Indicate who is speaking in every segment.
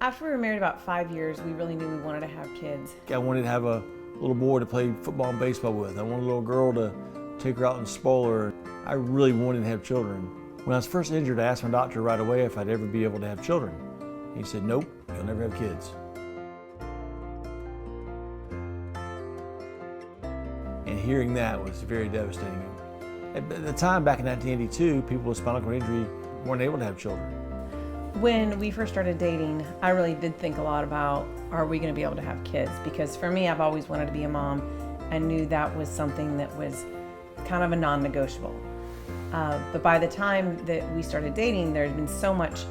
Speaker 1: After we were married about 5 years, we really knew we wanted to have kids.
Speaker 2: I wanted to have a little boy to play football and baseball with. I wanted a little girl to take her out and spoil her. I really wanted to have children. When I was first injured, I asked my doctor right away if I'd ever be able to have children. He said, nope, you'll never have kids. And hearing that was very devastating. At the time, back in 1982, people with spinal cord injury weren't able to have children.
Speaker 1: When we first started dating, I really did think a lot about, are we going to be able to have kids? Because for me, I've always wanted to be a mom. I knew that was something that was kind of a non-negotiable. But by the time that we started dating, there's been so much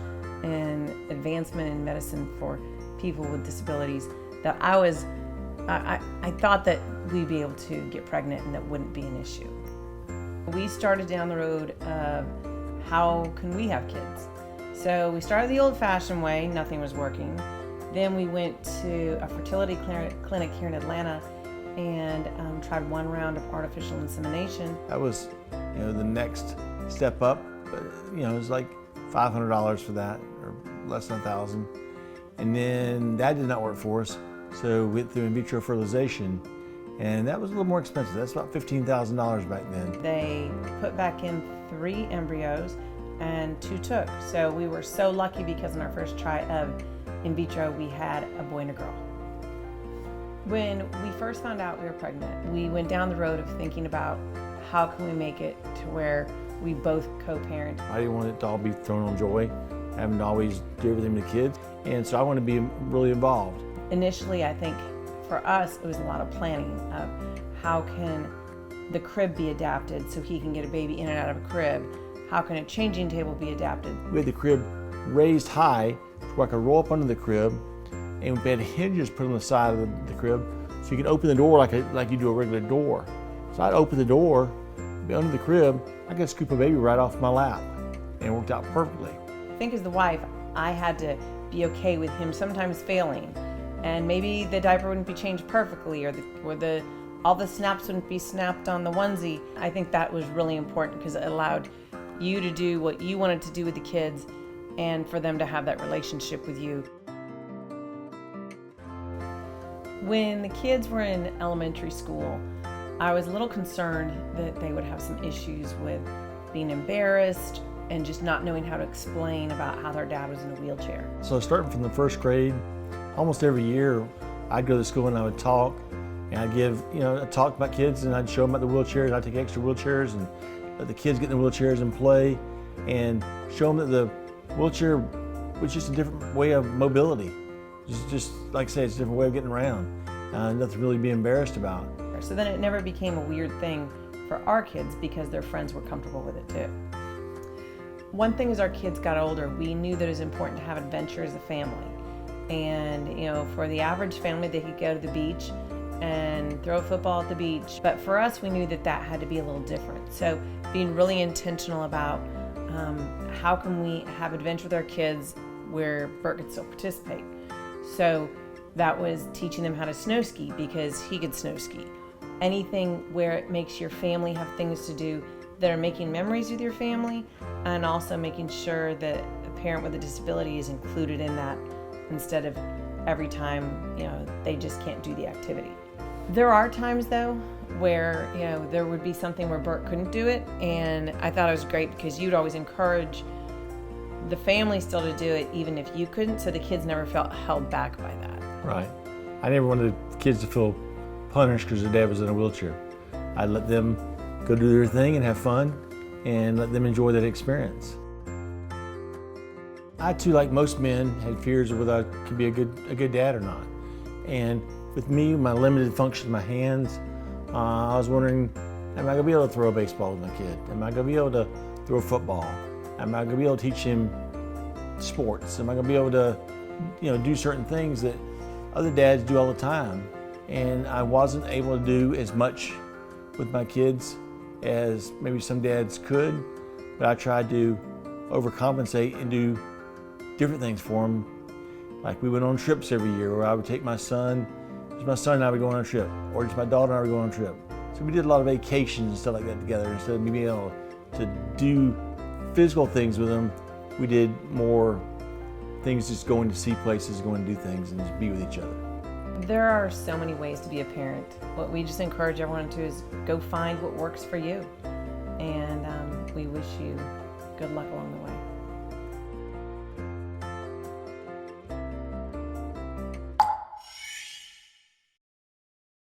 Speaker 1: in advancement in medicine for people with disabilities that I thought that we'd be able to get pregnant and that wouldn't be an issue. We started down the road of how can we have kids? So we started the old-fashioned way, nothing was working. Then we went to a fertility clinic here in Atlanta and tried one round of artificial insemination.
Speaker 2: That was, the next step up. But, it was like $500 for that, or less than $1,000. And then that did not work for us, so we went through in vitro fertilization, and that was a little more expensive. That's about $15,000 back then.
Speaker 1: They put back in 3 embryos and 2 took. So we were so lucky because in our first try of in vitro, we had a boy and a girl. When we first found out we were pregnant, we went down the road of thinking about how can we make it to where we both co-parent.
Speaker 2: I didn't want it to all be thrown on Joy, having to always do everything with the kids, and so I wanted to be really involved.
Speaker 1: Initially, I think for us, it was a lot of planning of how can the crib be adapted so he can get a baby in and out of a crib. How can a changing table be adapted?
Speaker 2: We had the crib raised high where I could roll up under the crib, and we had hinges put on the side of the crib so you could open the door like you do a regular door. So I'd open the door, be under the crib, I could scoop a baby right off my lap, and it worked out perfectly.
Speaker 1: I think as the wife, I had to be okay with him sometimes failing, and maybe the diaper wouldn't be changed perfectly, or all the snaps wouldn't be snapped on the onesie. I think that was really important because it allowed you to do what you wanted to do with the kids and for them to have that relationship with you. When the kids were in elementary school, I was a little concerned that they would have some issues with being embarrassed and just not knowing how to explain about how their dad was in a wheelchair.
Speaker 2: So starting from the first grade, almost every year, I'd go to school and I would talk, and I'd give, a talk about kids, and I'd show them about the wheelchairs. I'd take extra wheelchairs and let the kids get in the wheelchairs and play, and show them that the wheelchair was just a different way of mobility. Just like I say, it's a different way of getting around. Nothing really to be embarrassed about.
Speaker 1: So then it never became a weird thing for our kids because their friends were comfortable with it too. One thing as our kids got older, we knew that it was important to have adventure as a family. And for the average family, they could go to the beach and throw a football at the beach. But for us, we knew that had to be a little different. So being really intentional about how can we have adventure with our kids where Bert could still participate. So that was teaching them how to snow ski because he could snow ski. Anything where it makes your family have things to do that are making memories with your family, and also making sure that a parent with a disability is included in that instead of every time they just can't do the activity. There are times though where there would be something where Bert couldn't do it, and I thought it was great because you'd always encourage the family still to do it even if you couldn't, so the kids never felt held back by that.
Speaker 2: Right. I never wanted the kids to feel punished because their dad was in a wheelchair. I'd let them go do their thing and have fun and let them enjoy that experience. I too, like most men, had fears of whether I could be a good dad or not. And with me, my limited function of my hands, I was wondering, am I going to be able to throw a baseball with my kid? Am I going to be able to throw a football? Am I going to be able to teach him sports? Am I going to be able to do certain things that other dads do all the time? And I wasn't able to do as much with my kids as maybe some dads could, but I tried to overcompensate and do different things for them. Like we went on trips every year where I would take my son, just my son and I would go on a trip, or just my daughter and I would go on a trip. So we did a lot of vacations and stuff like that together. Instead of me being able to do physical things with them, we did more things, just going to see places, going to do things, and just be with each other.
Speaker 1: There are so many ways to be a parent. What we just encourage everyone to is go find what works for you. And we wish you good luck along the way.